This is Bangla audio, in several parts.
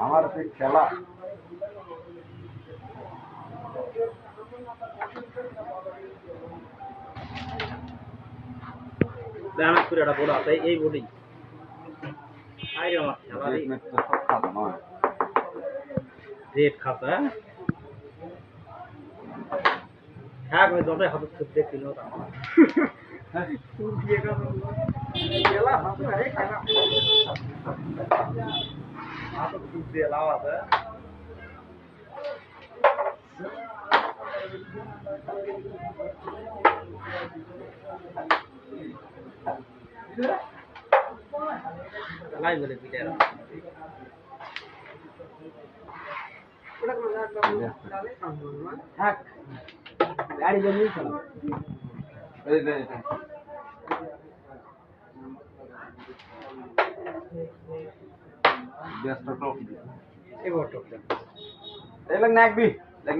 আমার সেই খেলা দানাপুরে একটা বড় আছে এই বলেই আইরে আমার খেলা রে রেট খাতা হ্যাঁ আমি যতই হাতে ছুটতে ছিল তা খেলা হাতে আরে খেলা হাতে ছুটতে লাভ আছে লাই বলে পিটার ওটা কোন ডালে কাম না থাক গাড়ি জমি চলো এই যে ব্যস্ত টপ এই বটটা এগুলো নাকবি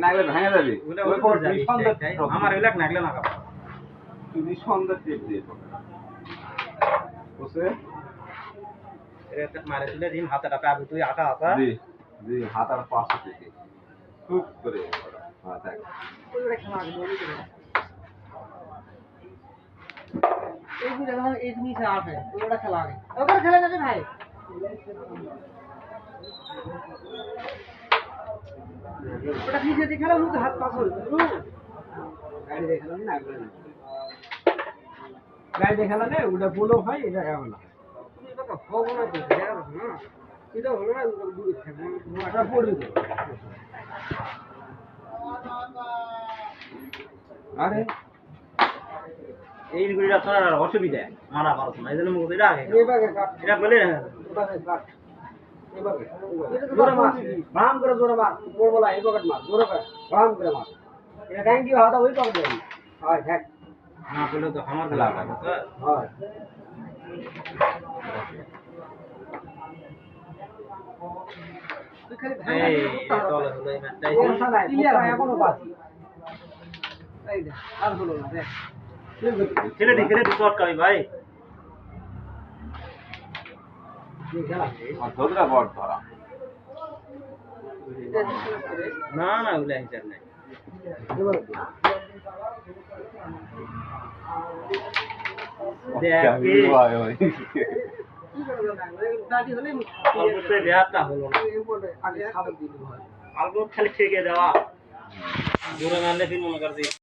নাকলে ভেঙে যাবি ওই কোন আমার এলাক নাগলে না কাপা তুই সন্ধ্যা টিপ দিয়ে ওসে এটা মারে দিলে দিন হাতে টাকা তুই আটা আটা জি জি হাত আর পাশে থেকে খুব করে হ্যাঁ দেখ ওইটা খেলা আগে বলি করে এই বুড়া ভাই এই জিনিস আছে ওইটা খেলা আগে ওটা খেলা না ভাই ওটা নিচে দেখালো মুখ হাত পাস হলো গাড়ি দেখালাম না গাড়ি দেখালো না ওটা বলো ভাই এটা হবে না তুমি কথা হবে না তো দেখা না এটা হলো না দূরে থাকে ওটা পড়ে যাবে আরে এই গুলিটা তোর অসুবিধা মারা পারছ না এইজন্য মুখ এটা আগে এবারে কাট এটা বলে না এবারে কাট এবারে জোরে মার ভাম করে জোরে মার বড় বলা এই পকেট মার জোরে করে ভাম করে মার এটা থ্যাংক ইউ হাতা ওই পকেট দেই হয় হ্যাঁ না বলে তো আমার গলা কাটা হয় তুই খালি ভাই তলে হলো এই ম্যাচটাই ক্লিয়ার এখনো বাকি এই দে আর হলো না দেখ ছেলে দেখে শর্ট কামি ভাই ধরা বড় ধরা না না ওগুলা হিসাব নাই খালি ঠেকে দেওয়া দূরে মারলে ফির মনে করছি